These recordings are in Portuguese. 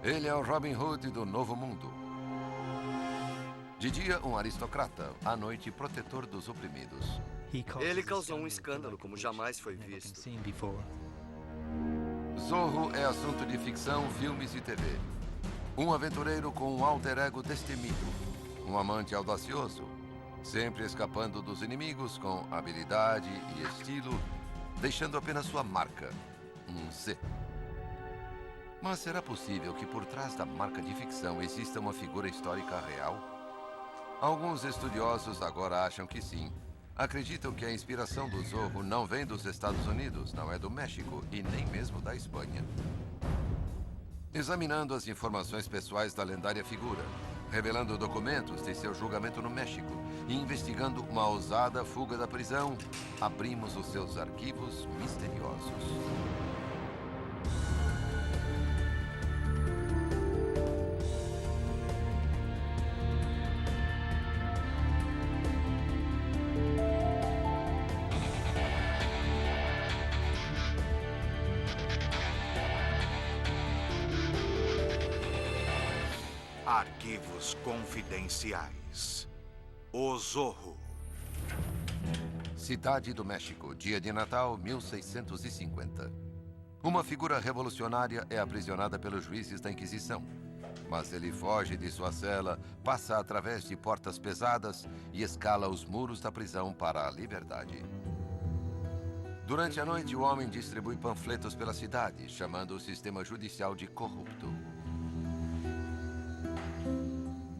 Ele é o Robin Hood do Novo Mundo. De dia, um aristocrata. À noite, protetor dos oprimidos. Ele causou um escândalo como jamais foi visto. Zorro é assunto de ficção, filmes e TV. Um aventureiro com um alter ego destemido. Um amante audacioso. Sempre escapando dos inimigos com habilidade e estilo, deixando apenas sua marca. Um Z. Mas será possível que por trás da marca de ficção exista uma figura histórica real? Alguns estudiosos agora acham que sim. Acreditam que a inspiração do Zorro não vem dos Estados Unidos, não é do México e nem mesmo da Espanha. Examinando as informações pessoais da lendária figura, revelando documentos de seu julgamento no México e investigando uma ousada fuga da prisão, abrimos os seus arquivos misteriosos. Arquivos confidenciais. O Zorro. Cidade do México, dia de Natal, 1650. Uma figura revolucionária é aprisionada pelos juízes da Inquisição. Mas ele foge de sua cela, passa através de portas pesadas e escala os muros da prisão para a liberdade. Durante a noite, o homem distribui panfletos pela cidade, chamando o sistema judicial de corrupto.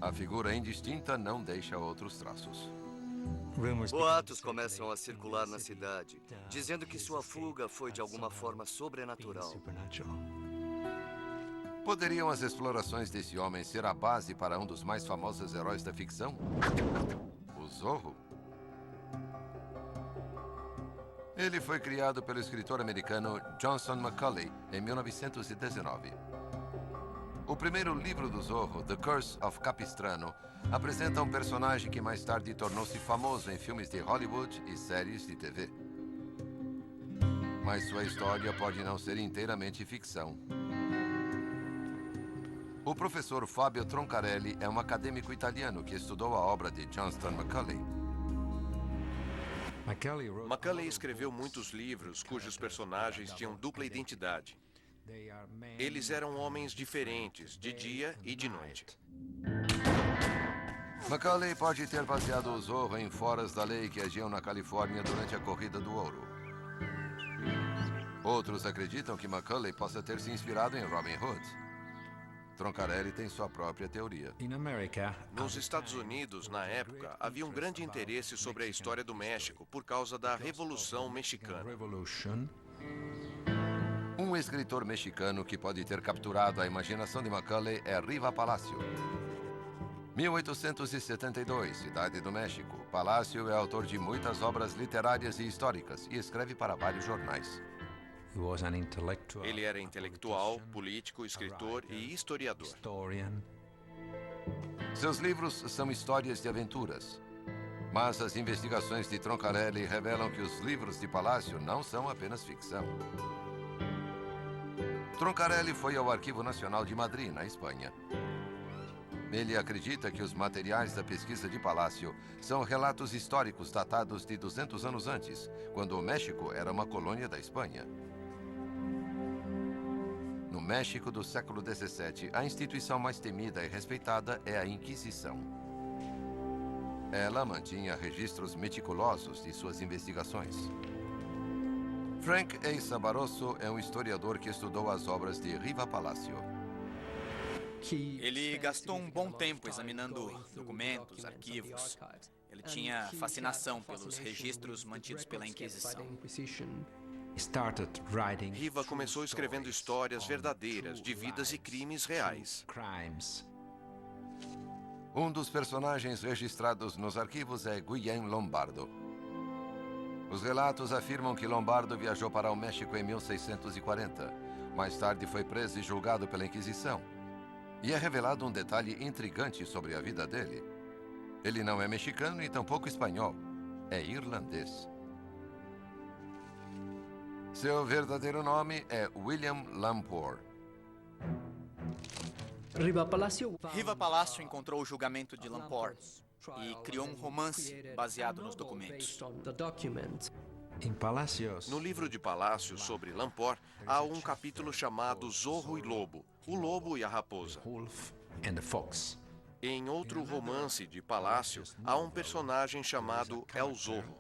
A figura indistinta não deixa outros traços. Boatos começam a circular na cidade, dizendo que sua fuga foi de alguma forma sobrenatural. Poderiam as explorações desse homem ser a base para um dos mais famosos heróis da ficção? O Zorro? Ele foi criado pelo escritor americano Johnson Macaulay em 1919. O primeiro livro do Zorro, The Curse of Capistrano, apresenta um personagem que mais tarde tornou-se famoso em filmes de Hollywood e séries de TV. Mas sua história pode não ser inteiramente ficção. O professor Fábio Troncarelli é um acadêmico italiano que estudou a obra de Johnston Macaulay. Macaulay escreveu muitos livros cujos personagens tinham dupla identidade. Eles eram homens diferentes, de dia e de noite. Macaulay pode ter baseado o Zorro em foras da lei que agiam na Califórnia durante a Corrida do Ouro. Outros acreditam que Macaulay possa ter se inspirado em Robin Hood. Troncarelli tem sua própria teoria. Nos Estados Unidos, na época, havia um grande interesse sobre a história do México por causa da Revolução Mexicana. Um escritor mexicano que pode ter capturado a imaginação de Macaulay é Riva Palacio. 1872, Cidade do México. Palacio é autor de muitas obras literárias e históricas e escreve para vários jornais. Ele era intelectual, político, escritor e historiador. Seus livros são histórias de aventuras. Mas as investigações de Troncarelli revelam que os livros de Palacio não são apenas ficção. Troncarelli foi ao Arquivo Nacional de Madrid, na Espanha. Ele acredita que os materiais da pesquisa de Palacio são relatos históricos datados de 200 anos antes, quando o México era uma colônia da Espanha. No México do século XVII, a instituição mais temida e respeitada é a Inquisição. Ela mantinha registros meticulosos de suas investigações. Frank A. Sabarosso é um historiador que estudou as obras de Riva Palacio. Ele gastou um bom tempo examinando documentos, arquivos. Ele tinha fascinação pelos registros mantidos pela Inquisição. Riva começou escrevendo histórias verdadeiras de vidas e crimes reais. Um dos personagens registrados nos arquivos é Guillem Lombardo. Os relatos afirmam que Lombardo viajou para o México em 1640. Mais tarde foi preso e julgado pela Inquisição. E é revelado um detalhe intrigante sobre a vida dele. Ele não é mexicano e tampouco espanhol. É irlandês. Seu verdadeiro nome é William Lampour. Riva Palácio encontrou o julgamento de Lamport e criou um romance baseado nos documentos. No livro de Palácio sobre Lamport, há um capítulo chamado Zorro e Lobo, o lobo e a raposa. Em outro romance de Palácio, há um personagem chamado El Zorro.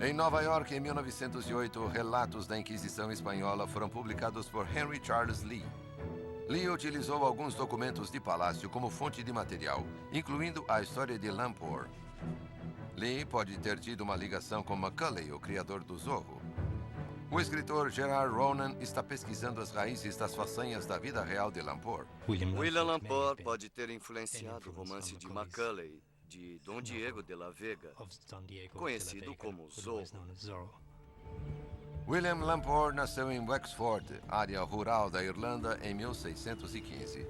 Em Nova York, em 1908, relatos da Inquisição Espanhola foram publicados por Henry Charles Lee. Lee utilizou alguns documentos de Palácio como fonte de material, incluindo a história de Lamport. Lee pode ter tido uma ligação com Macaulay, o criador do Zorro. O escritor Gerard Ronan está pesquisando as raízes das façanhas da vida real de Lamport. William Lamport pode ter influenciado o romance de Macaulay, de Dom Diego de la Vega, conhecido como Zorro. William Lamport nasceu em Wexford, área rural da Irlanda, em 1615.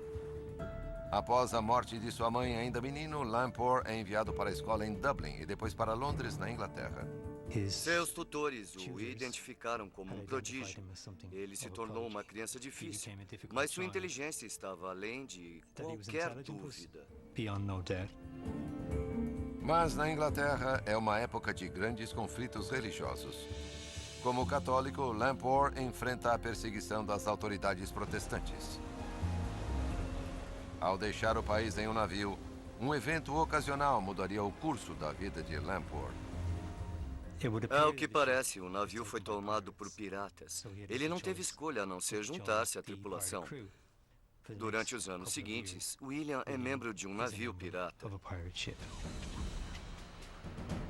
Após a morte de sua mãe ainda menino, Lamport é enviado para a escola em Dublin e depois para Londres, na Inglaterra. Seus tutores o identificaram como um prodígio. Ele se tornou uma criança difícil, mas sua inteligência estava além de qualquer dúvida. Mas na Inglaterra é uma época de grandes conflitos religiosos. Como católico, Lamport enfrenta a perseguição das autoridades protestantes. Ao deixar o país em um navio, um evento ocasional mudaria o curso da vida de Lamport. Ao que parece, o navio foi tomado por piratas. Ele não teve escolha a não ser juntar-se à tripulação. Durante os anos seguintes, William é membro de um navio pirata.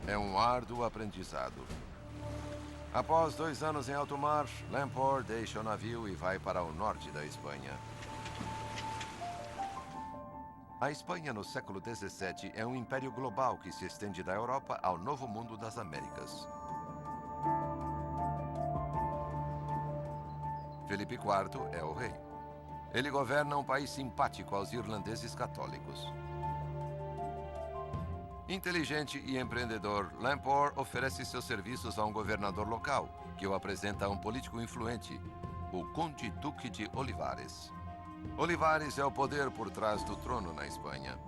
É um árduo aprendizado. Após 2 anos em alto mar, Lamport deixa o navio e vai para o norte da Espanha. A Espanha, no século XVII, é um império global que se estende da Europa ao Novo Mundo das Américas. Felipe IV é o rei. Ele governa um país simpático aos irlandeses católicos. Inteligente e empreendedor, Lamport oferece seus serviços a um governador local, que o apresenta a um político influente, o Conde Duque de Olivares. Olivares é o poder por trás do trono na Espanha.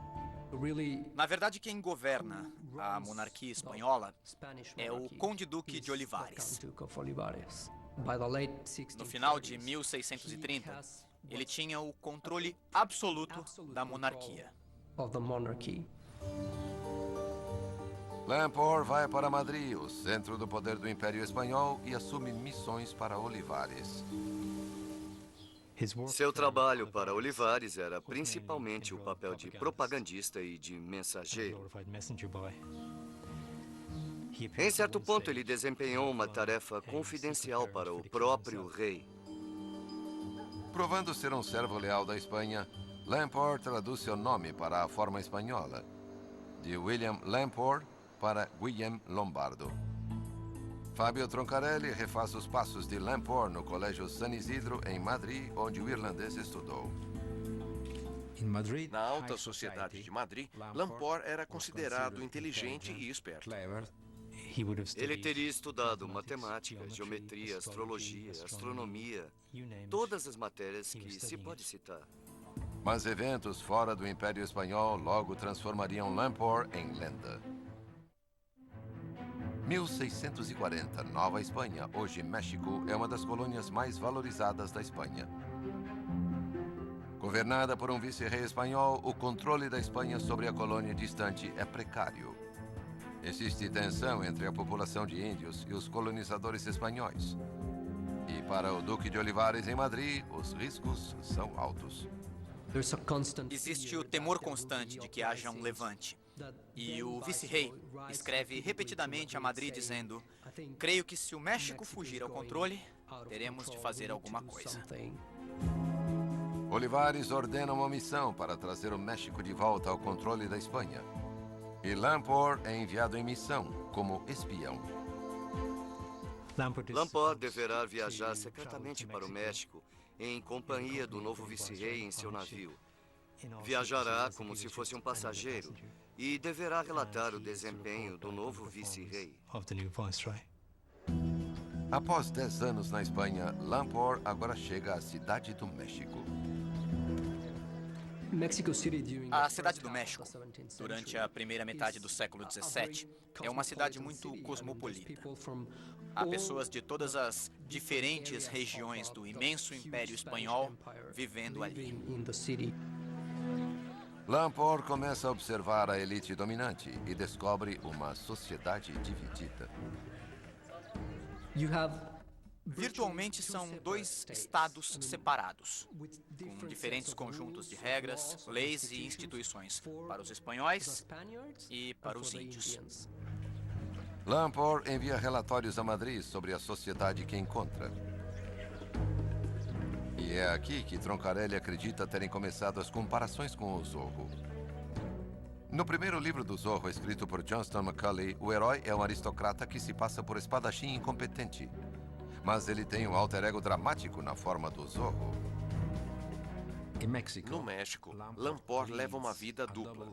Na verdade, quem governa a monarquia espanhola é o Conde Duque de Olivares. No final de 1630, ele tinha o controle absoluto da monarquia. Lamport vai para Madrid, o centro do poder do Império Espanhol, e assume missões para Olivares. Seu trabalho para Olivares era principalmente o papel de propagandista e de mensageiro. Em certo ponto, ele desempenhou uma tarefa confidencial para o próprio rei. Provando ser um servo leal da Espanha, Lamport traduz seu nome para a forma espanhola, de William Lamport para Guillem Lombardo. Fábio Troncarelli refaz os passos de Lamport no Colégio San Isidro, em Madrid, onde o irlandês estudou. Na alta sociedade de Madrid, Lamport era considerado inteligente e esperto. Ele teria estudado matemática, geometria, astrologia, astronomia, todas as matérias que se pode citar. Mas eventos fora do Império Espanhol logo transformariam Lamport em lenda. 1640, Nova Espanha, hoje México, é uma das colônias mais valorizadas da Espanha. Governada por um vice-rei espanhol, o controle da Espanha sobre a colônia distante é precário. Existe tensão entre a população de índios e os colonizadores espanhóis. E para o Duque de Olivares, em Madrid, os riscos são altos. Existe o temor constante de que haja um levante. E o vice-rei escreve repetidamente a Madrid dizendo: creio que se o México fugir ao controle, teremos de fazer alguma coisa. Olivares ordena uma missão para trazer o México de volta ao controle da Espanha. E Lamport é enviado em missão como espião. Lamport deverá viajar secretamente para o México em companhia do novo vice-rei em seu navio. Viajará como se fosse um passageiro e deverá relatar o desempenho do novo vice-rei. Após 10 anos na Espanha, Lamport agora chega à Cidade do México. A Cidade do México, durante a primeira metade do século XVII, é uma cidade muito cosmopolita. Há pessoas de todas as diferentes regiões do imenso Império Espanhol vivendo ali. Lamport começa a observar a elite dominante e descobre uma sociedade dividida. Virtualmente são dois estados separados, com diferentes conjuntos de regras, leis e instituições para os espanhóis e para os índios. Lamport envia relatórios a Madrid sobre a sociedade que encontra. E é aqui que Troncarelli acredita terem começado as comparações com o Zorro. No primeiro livro do Zorro, escrito por Johnston McCulley, o herói é um aristocrata que se passa por espadachim incompetente. Mas ele tem um alter ego dramático na forma do Zorro. No México, Lamport leva uma vida dupla.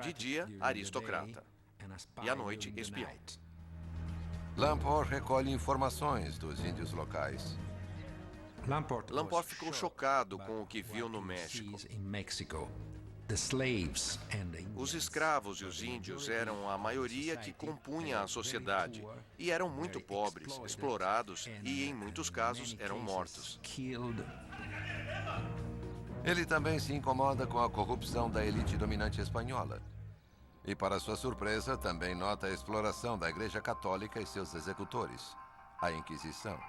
De dia, aristocrata. E à noite, espião. Lamport recolhe informações dos índios locais. Lamport ficou chocado com o que viu no México. Os escravos e os índios eram a maioria que compunha a sociedade e eram muito pobres, explorados e, em muitos casos, eram mortos. Ele também se incomoda com a corrupção da elite dominante espanhola. E, para sua surpresa, também nota a exploração da Igreja Católica e seus executores, a Inquisição.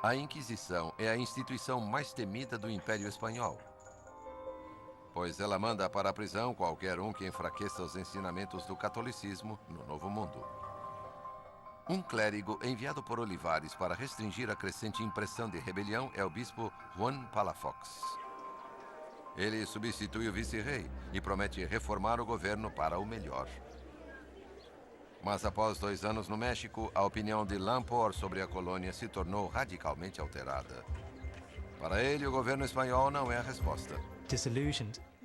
A Inquisição é a instituição mais temida do Império Espanhol, pois ela manda para a prisão qualquer um que enfraqueça os ensinamentos do catolicismo no Novo Mundo. Um clérigo enviado por Olivares para restringir a crescente impressão de rebelião é o bispo Juan Palafox. Ele substitui o vice-rei e promete reformar o governo para o melhor. Mas após 2 anos no México, a opinião de Lamport sobre a colônia se tornou radicalmente alterada. Para ele, o governo espanhol não é a resposta.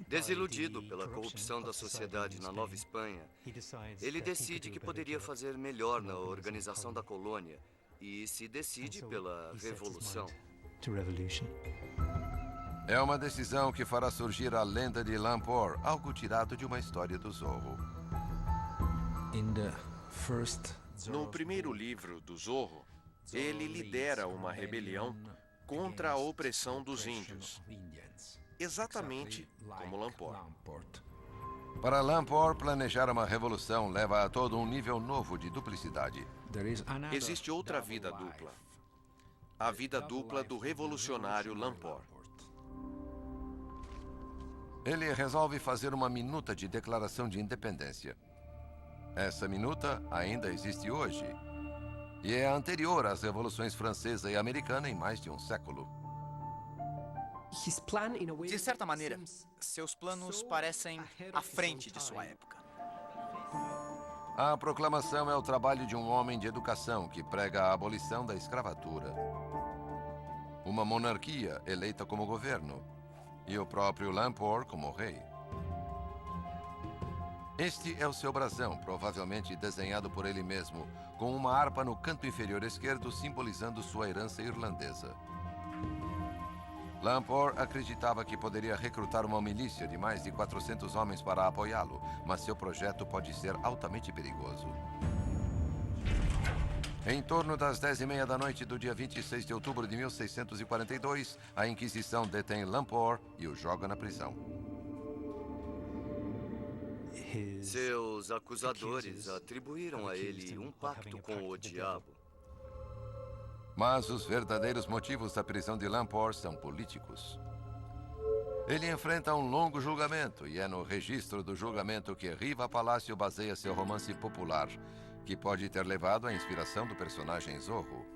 Desiludido pela corrupção da sociedade na Nova Espanha, ele decide que poderia fazer melhor na organização da colônia e se decide pela revolução. É uma decisão que fará surgir a lenda de Lamport, algo tirado de uma história do Zorro. No primeiro livro do Zorro, ele lidera uma rebelião contra a opressão dos índios, exatamente como Lamport. Para Lamport, planejar uma revolução leva a todo um nível novo de duplicidade. Existe outra vida dupla. A vida dupla do revolucionário Lamport. Ele resolve fazer uma minuta de declaração de independência. Essa minuta ainda existe hoje e é anterior às revoluções francesa e americana em mais de um século. De certa maneira, seus planos parecem à frente de sua época. A proclamação é o trabalho de um homem de educação que prega a abolição da escravatura. Uma monarquia eleita como governo e o próprio Lamport como rei. Este é o seu brasão, provavelmente desenhado por ele mesmo, com uma harpa no canto inferior esquerdo simbolizando sua herança irlandesa. Lamport acreditava que poderia recrutar uma milícia de mais de 400 homens para apoiá-lo, mas seu projeto pode ser altamente perigoso. Em torno das 10h30 da noite do dia 26 de outubro de 1642, a Inquisição detém Lamport e o joga na prisão. Seus acusadores atribuíram a ele um pacto com o diabo. Mas os verdadeiros motivos da prisão de Lamport são políticos. Ele enfrenta um longo julgamento e é no registro do julgamento que Riva Palacio baseia seu romance popular, que pode ter levado à inspiração do personagem Zorro.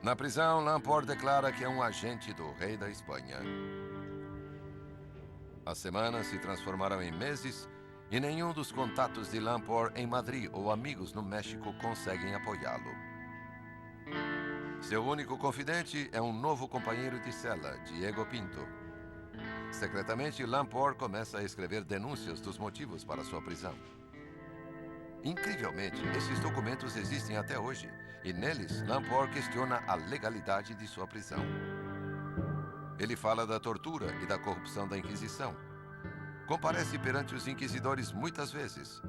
Na prisão, Lamport declara que é um agente do rei da Espanha. As semanas se transformaram em meses e nenhum dos contatos de Lamport em Madrid ou amigos no México conseguem apoiá-lo. Seu único confidente é um novo companheiro de cela, Diego Pinto. Secretamente, Lamport começa a escrever denúncias dos motivos para sua prisão. Incrivelmente, esses documentos existem até hoje, e neles, Lamport questiona a legalidade de sua prisão. Ele fala da tortura e da corrupção da Inquisição. Comparece perante os inquisidores muitas vezes,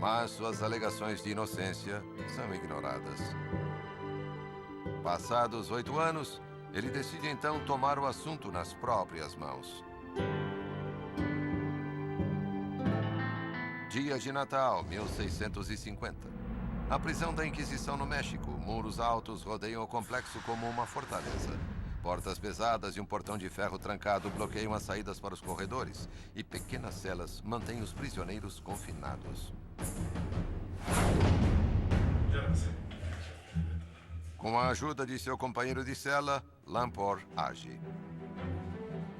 mas suas alegações de inocência são ignoradas. Passados 8 anos, ele decide então tomar o assunto nas próprias mãos. Dia de Natal, 1650. A prisão da Inquisição no México. Muros altos rodeiam o complexo como uma fortaleza. Portas pesadas e um portão de ferro trancado bloqueiam as saídas para os corredores, e pequenas celas mantêm os prisioneiros confinados. Com a ajuda de seu companheiro de cela, Lamport age.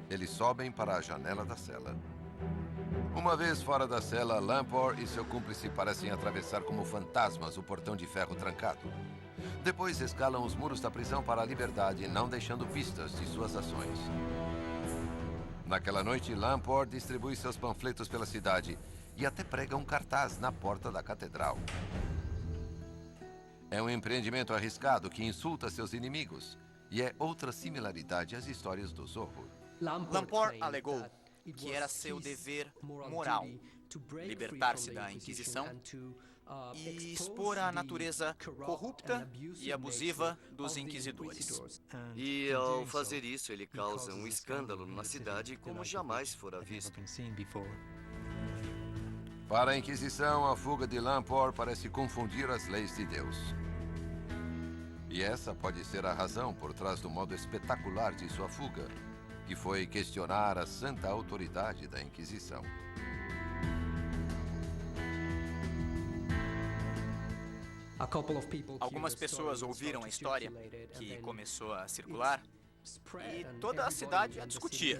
Eles sobem para a janela da cela. Uma vez fora da cela, Lamport e seu cúmplice parecem atravessar como fantasmas o portão de ferro trancado. Depois escalam os muros da prisão para a liberdade, não deixando pistas de suas ações. Naquela noite, Lamport distribui seus panfletos pela cidade e até prega um cartaz na porta da catedral. É um empreendimento arriscado que insulta seus inimigos, e é outra similaridade às histórias do Zorro. Lamport alegou que era seu dever moral libertar-se da Inquisição e expor a natureza corrupta e abusiva dos inquisidores. E ao fazer isso, ele causa um escândalo na cidade como jamais fora visto. Para a Inquisição, a fuga de Lamport parece confundir as leis de Deus. E essa pode ser a razão por trás do modo espetacular de sua fuga, que foi questionar a santa autoridade da Inquisição. Algumas pessoas ouviram a história que começou a circular e toda a cidade a discutia.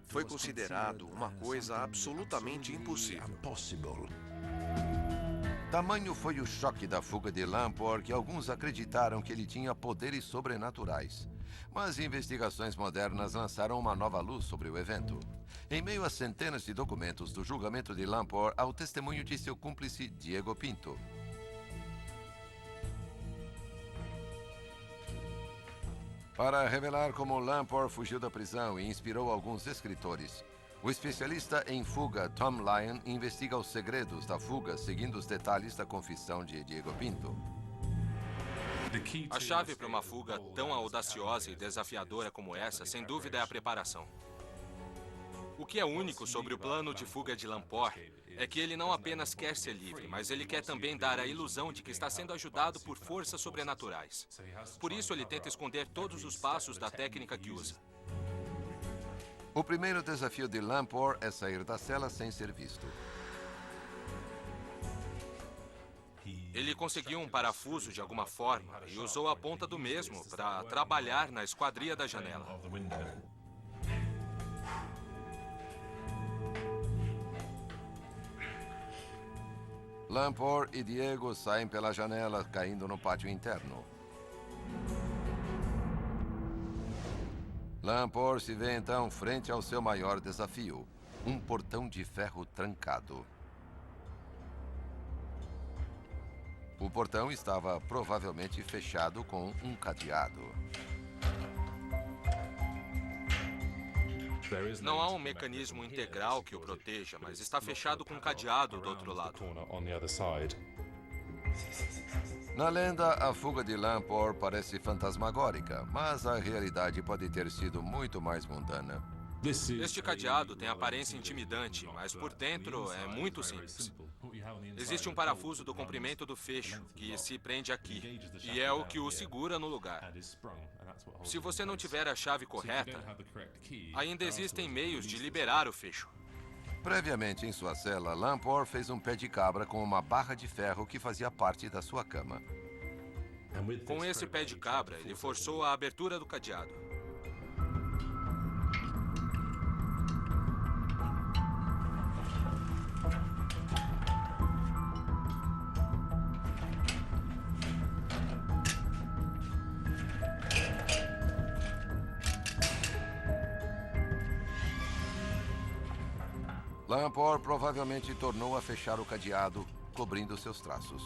Foi considerado uma coisa absolutamente impossível. Tamanho foi o choque da fuga de Lamport que alguns acreditaram que ele tinha poderes sobrenaturais. Mas investigações modernas lançaram uma nova luz sobre o evento. Em meio a centenas de documentos do julgamento de Lamport, há o testemunho de seu cúmplice, Diego Pinto. Para revelar como Lamport fugiu da prisão e inspirou alguns escritores, o especialista em fuga Tom Lyon investiga os segredos da fuga seguindo os detalhes da confissão de Diego Pinto. A chave para uma fuga tão audaciosa e desafiadora como essa, sem dúvida, é a preparação. O que é único sobre o plano de fuga de Lamport é que ele não apenas quer ser livre, mas ele quer também dar a ilusão de que está sendo ajudado por forças sobrenaturais. Por isso, ele tenta esconder todos os passos da técnica que usa. O primeiro desafio de Lamport é sair da cela sem ser visto. Ele conseguiu um parafuso de alguma forma e usou a ponta do mesmo para trabalhar na esquadria da janela. Lamport e Diego saem pela janela, caindo no pátio interno. Lamport se vê então frente ao seu maior desafio, um portão de ferro trancado. O portão estava provavelmente fechado com um cadeado. Não há um mecanismo integral que o proteja, mas está fechado com um cadeado do outro lado. Na lenda, a fuga de Lamport parece fantasmagórica, mas a realidade pode ter sido muito mais mundana. Este cadeado tem aparência intimidante, mas por dentro é muito simples. Existe um parafuso do comprimento do fecho, que se prende aqui, e é o que o segura no lugar. Se você não tiver a chave correta, ainda existem meios de liberar o fecho. Previamente em sua cela, Lamport fez um pé de cabra com uma barra de ferro que fazia parte da sua cama. Com esse pé de cabra, ele forçou a abertura do cadeado. Lamport provavelmente tornou a fechar o cadeado, cobrindo seus traços.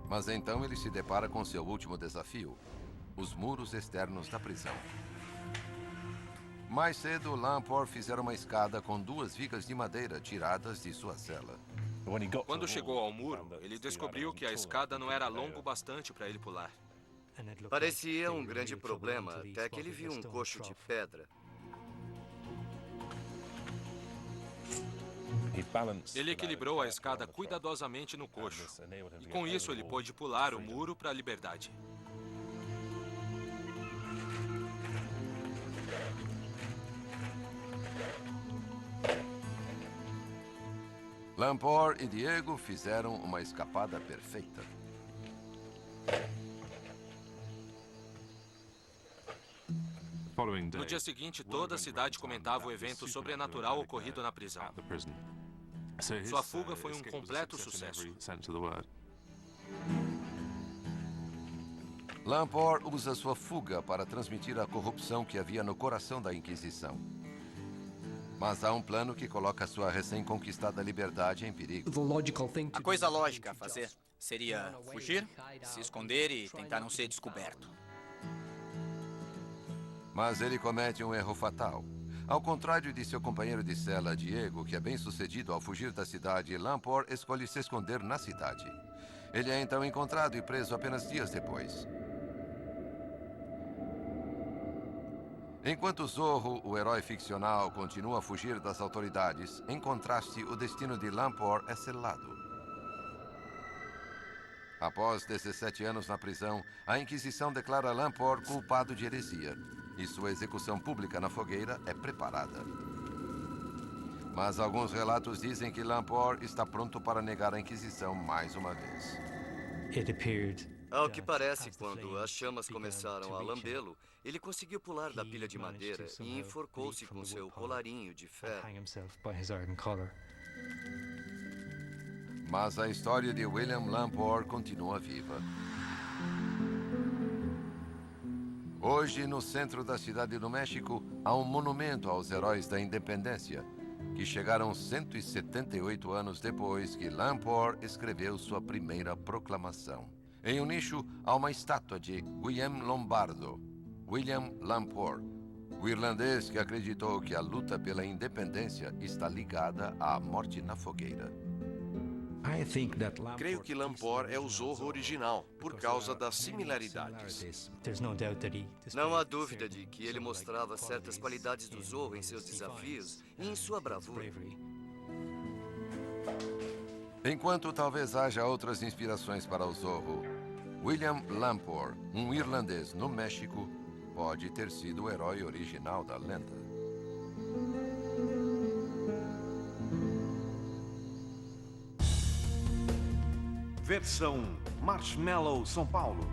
Mas então ele se depara com seu último desafio: os muros externos da prisão. Mais cedo, Lamport fizera uma escada com 2 vigas de madeira tiradas de sua cela. Quando chegou ao muro, ele descobriu que a escada não era longa o bastante para ele pular. Parecia um grande problema, até que ele viu um coxo de pedra. Ele equilibrou a escada cuidadosamente no coxo. E com isso ele pôde pular o muro para a liberdade. Lamport e Diego fizeram uma escapada perfeita. No dia seguinte, toda a cidade comentava o evento sobrenatural ocorrido na prisão. Sua fuga foi um completo sucesso. Lamport usa sua fuga para transmitir a corrupção que havia no coração da Inquisição. Mas há um plano que coloca sua recém-conquistada liberdade em perigo. A coisa lógica a fazer seria fugir, se esconder e tentar não ser descoberto. Mas ele comete um erro fatal. Ao contrário de seu companheiro de cela, Diego, que é bem-sucedido ao fugir da cidade, Lamport escolhe se esconder na cidade. Ele é então encontrado e preso apenas dias depois. Enquanto Zorro, o herói ficcional, continua a fugir das autoridades, em contraste, o destino de Lamport é selado. Após 17 anos na prisão, a Inquisição declara Lamport culpado de heresia, e sua execução pública na fogueira é preparada. Mas alguns relatos dizem que Lamport está pronto para negar a Inquisição mais uma vez. Ao que parece, quando as chamas começaram a lambê-lo, ele conseguiu pular da pilha de madeira e enforcou-se com seu colarinho de ferro. Mas a história de William Lamport continua viva. Hoje, no centro da cidade do México, há um monumento aos heróis da independência, que chegaram 178 anos depois que Lamport escreveu sua primeira proclamação. Em um nicho, há uma estátua de Guillaume Lombardo, William Lamport, o irlandês que acreditou que a luta pela independência está ligada à morte na fogueira. Creio que Lamport é o Zorro original, por causa das similaridades. Não há dúvida de que ele mostrava certas qualidades do Zorro em seus desafios e em sua bravura. Enquanto talvez haja outras inspirações para o Zorro, William Lamport, um irlandês no México, pode ter sido o herói original da lenda. Versão Marshmallow São Paulo.